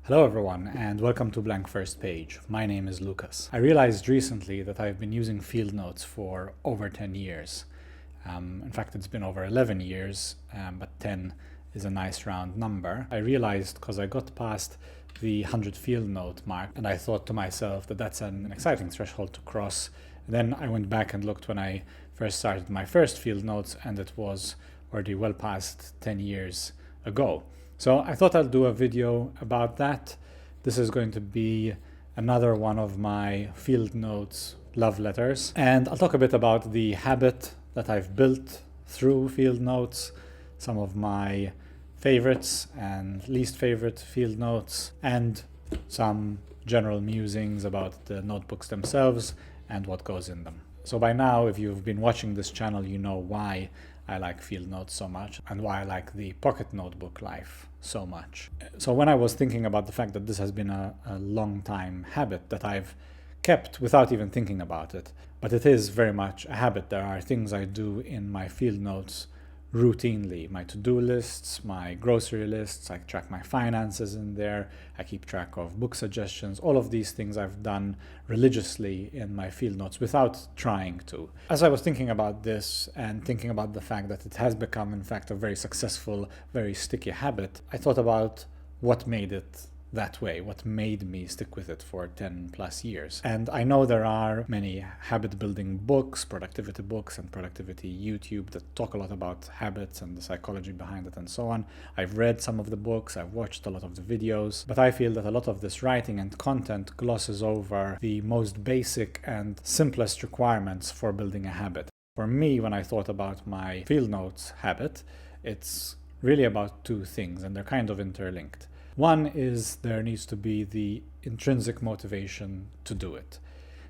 Hello everyone and welcome to Blank First Page. My name is Lucas. I realized recently that I've been using field notes for over 10 years. In fact, it's been over 11 years, but 10 is a nice round number. I realized because I got past the 100 field note mark and I thought to myself that that's an exciting threshold to cross. And then I went back and looked when I first started my first field notes and it was already well past 10 years ago. So I thought I'll do a video about that. This is going to be another one of my field notes love letters. And I'll talk a bit about the habit that I've built through field notes, some of my favorites and least favorite field notes, and some general musings about the notebooks themselves and what goes in them. So by now, if you've been watching this channel, you know why I like field notes so much and why I like the pocket notebook life so much. So when I was thinking about the fact that this has been a long time habit that I've kept without even thinking about it, but it is very much a habit. There are things I do in my field notes routinely, my to-do lists, my grocery lists, I track my finances in there, I keep track of book suggestions, all of these things I've done religiously in my field notes without trying to. As I was thinking about this and thinking about the fact that it has become in fact a very successful, very sticky habit, I thought about what made it that way, what made me stick with it for 10 plus years. And I know there are many habit building books, productivity books and productivity YouTube that talk a lot about habits and the psychology behind it and so on. I've read some of the books, I've watched a lot of the videos, but I feel that a lot of this writing and content glosses over the most basic and simplest requirements for building a habit. For me, when I thought about my field notes habit, it's really about two things and they're kind of interlinked. One is there needs to be the intrinsic motivation to do it.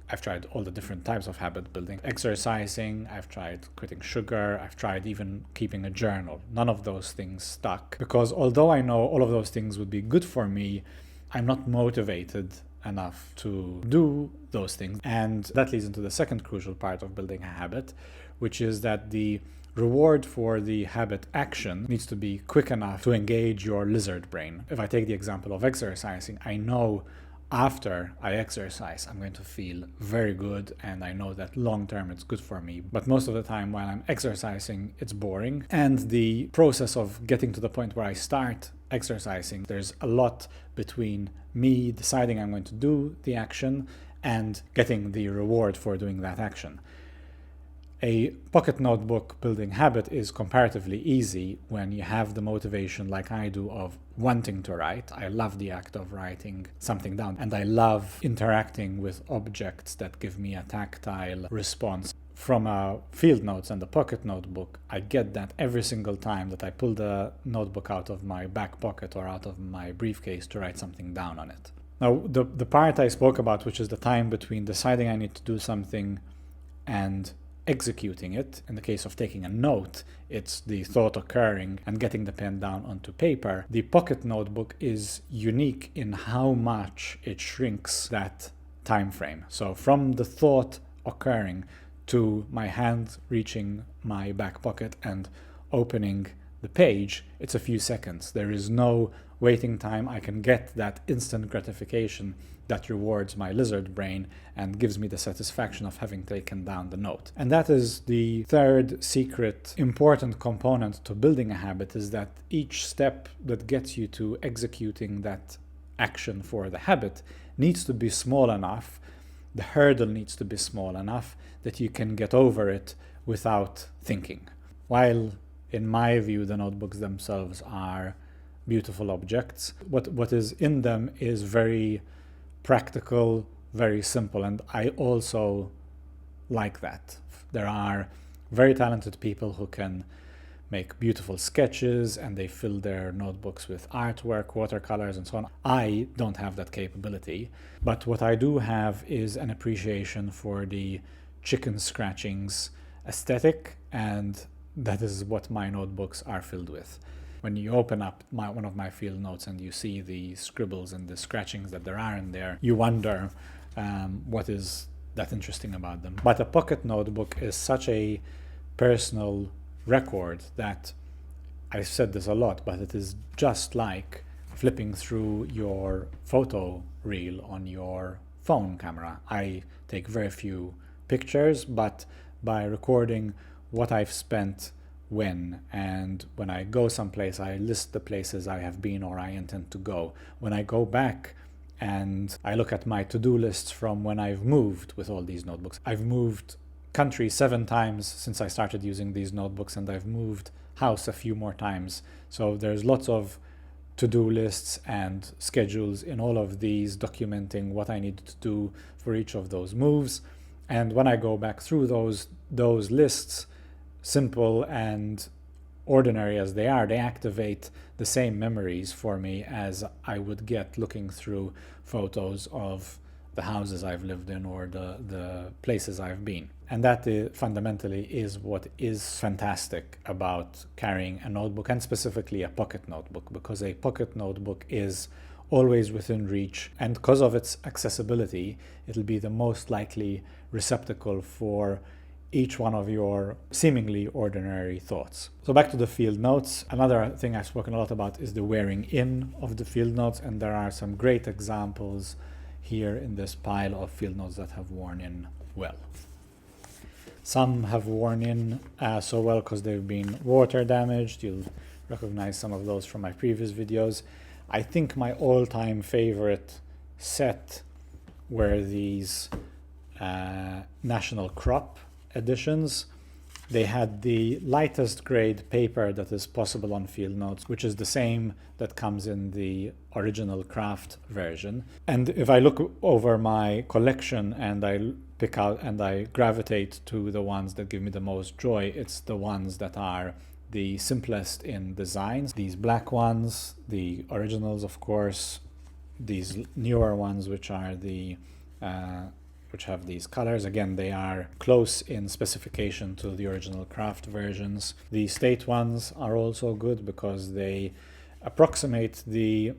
I've tried all the different types of habit building, exercising, I've tried quitting sugar, I've tried even keeping a journal. None of those things stuck because although I know all of those things would be good for me, I'm not motivated enough to do those things. And that leads into the second crucial part of building a habit, which is that the reward for the habit action needs to be quick enough to engage your lizard brain. If I take the example of exercising, I know after I exercise, I'm going to feel very good and I know that long term it's good for me. But most of the time while I'm exercising, it's boring. And the process of getting to the point where I start exercising, there's a lot between me deciding I'm going to do the action and getting the reward for doing that action. A pocket notebook building habit is comparatively easy when you have the motivation like I do of wanting to write. I love the act of writing something down and I love interacting with objects that give me a tactile response. From a field notes and the pocket notebook, I get that every single time that I pull the notebook out of my back pocket or out of my briefcase to write something down on it. Now, the part I spoke about, which is the time between deciding I need to do something and executing it. In the case of taking a note, it's the thought occurring and getting the pen down onto paper. The pocket notebook is unique in how much it shrinks that time frame. So from the thought occurring to my hand reaching my back pocket and opening the page, it's a few seconds. There is no waiting time. I can get that instant gratification that rewards my lizard brain and gives me the satisfaction of having taken down the note. And that is the third secret important component to building a habit, is that each step that gets you to executing that action for the habit needs to be small enough, the hurdle needs to be small enough that you can get over it without thinking. While in my view, the notebooks themselves are beautiful objects, what is in them is very practical, very simple, and I also like that. There are very talented people who can make beautiful sketches and they fill their notebooks with artwork, watercolors and so on. I don't have that capability, but what I do have is an appreciation for the chicken scratchings aesthetic, and that is what my notebooks are filled with. When you open up one of my field notes and you see the scribbles and the scratchings that there are in there, you wonder what is that interesting about them. But a pocket notebook is such a personal record that I've said this a lot, but it is just like flipping through your photo reel on your phone camera. I take very few pictures, but by recording what I've spent when, and when I go someplace, I list the places I have been or I intend to go. When I go back and I look at my to-do lists from when I've moved with all these notebooks. I've moved country 7 times since I started using these notebooks, and I've moved house a few more times. So there's lots of to-do lists and schedules in all of these, documenting what I need to do for each of those moves. And when I go back through those lists, simple and ordinary as they are, they activate the same memories for me as I would get looking through photos of the houses I've lived in or the places I've been. And that fundamentally is what is fantastic about carrying a notebook, and specifically a pocket notebook, because a pocket notebook is always within reach, and because of its accessibility, it'll be the most likely receptacle for each one of your seemingly ordinary thoughts. So back to the field notes. Another thing I've spoken a lot about is the wearing in of the field notes, and there are some great examples here in this pile of field notes that have worn in well. Some have worn in so well because they've been water damaged. You'll recognize some of those from my previous videos. I think my all-time favorite set were these National Crop editions. They had the lightest grade paper that is possible on field notes, which is the same that comes in the original craft version. And if I look over my collection and I pick out and I gravitate to the ones that give me the most joy, it's the ones that are the simplest in designs. These black ones, the originals, of course, these newer ones, which are the which have these colors. Again, they are close in specification to the original craft versions. The state ones are also good because they approximate the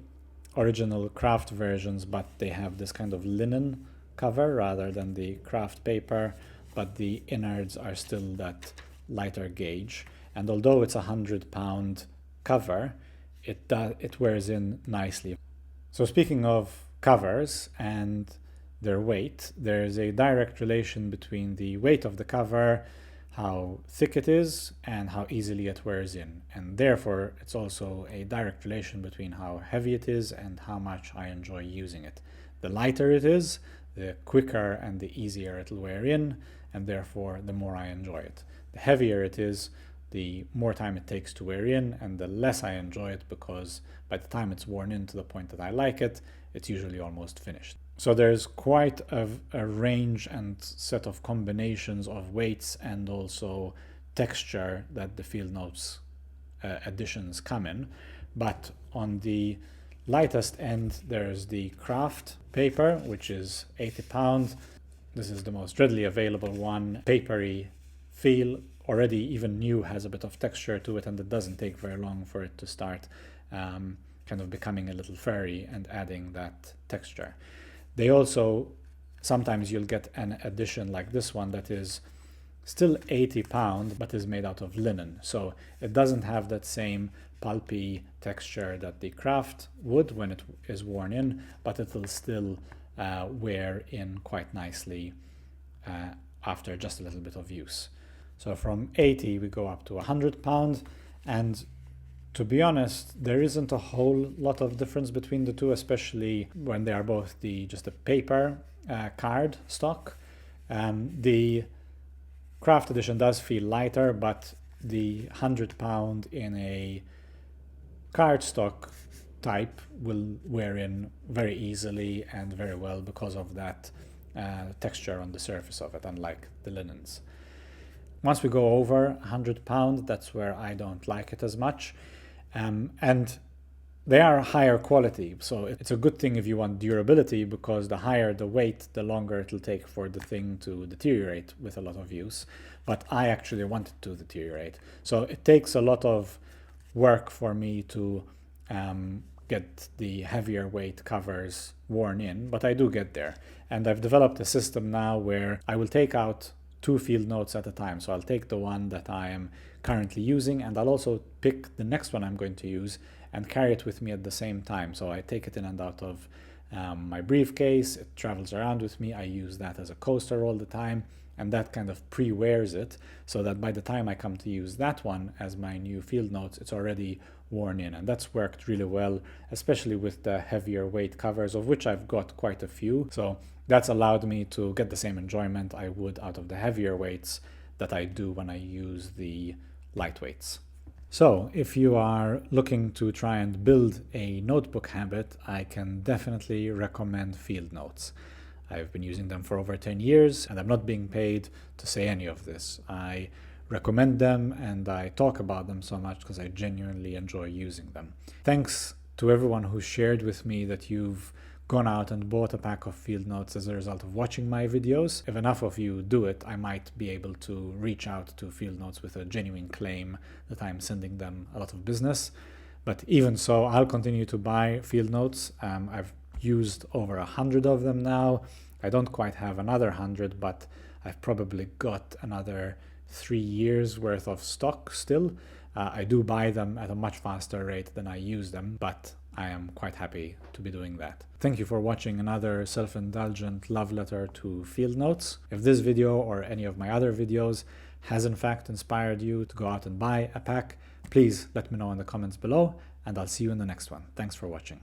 original craft versions, but they have this kind of linen cover rather than the craft paper, but the innards are still that lighter gauge. And although it's a 100-pound cover, it wears in nicely. So speaking of covers and their weight, there's a direct relation between the weight of the cover, how thick it is, and how easily it wears in. And therefore, it's also a direct relation between how heavy it is and how much I enjoy using it. The lighter it is, the quicker and the easier it'll wear in, and therefore the more I enjoy it. The heavier it is, the more time it takes to wear in, and the less I enjoy it, because by the time it's worn in to the point that I like it, it's usually almost finished. So there's quite a range and set of combinations of weights and also texture that the field notes editions come in. But on the lightest end, there's the craft paper, which is 80 pounds. This is the most readily available one. Papery feel, already even new, has a bit of texture to it, and it doesn't take very long for it to start kind of becoming a little furry and adding that texture. They also, sometimes you'll get an edition like this one that is still 80 pounds, but is made out of linen. So it doesn't have that same pulpy texture that the craft would when it is worn in, but it will still wear in quite nicely after just a little bit of use. So from 80 we go up to 100 pounds, and to be honest, there isn't a whole lot of difference between the two, especially when they are both just a paper card stock. The craft edition does feel lighter, but the 100 pound in a cardstock type will wear in very easily and very well because of that texture on the surface of it, unlike the linens. Once we go over 100 pound, that's where I don't like it as much. And they are higher quality, so it's a good thing if you want durability, because the higher the weight, the longer it'll take for the thing to deteriorate with a lot of use. But I actually want it to deteriorate, so it takes a lot of work for me to get the heavier weight covers worn in, but I do get there. And I've developed a system now where I will take out 2 field notes at a time. So I'll take the one that I am currently using, and I'll also pick the next one I'm going to use and carry it with me at the same time. So I take it in and out of my briefcase, it travels around with me, I use that as a coaster all the time, and that kind of pre-wears it so that by the time I come to use that one as my new field notes, it's already worn in. And that's worked really well, especially with the heavier weight covers, of which I've got quite a few. So that's allowed me to get the same enjoyment I would out of the heavier weights that I do when I use the lightweights. So if you are looking to try and build a notebook habit, I can definitely recommend field notes. I've been using them for over 10 years and I'm not being paid to say any of this. I recommend them and I talk about them so much because I genuinely enjoy using them. Thanks to everyone who shared with me that you've gone out and bought a pack of field notes as a result of watching my videos. If enough of you do it, I might be able to reach out to field notes with a genuine claim that I'm sending them a lot of business. But even so, I'll continue to buy field notes. I've used over 100 of them now. I don't quite have another 100, but I've probably got another 3 years worth of stock still. I do buy them at a much faster rate than I use them, but I am quite happy to be doing that. Thank you for watching another self-indulgent love letter to field notes. If this video or any of my other videos has in fact inspired you to go out and buy a pack, please let me know in the comments below, and I'll see you in the next one. Thanks for watching.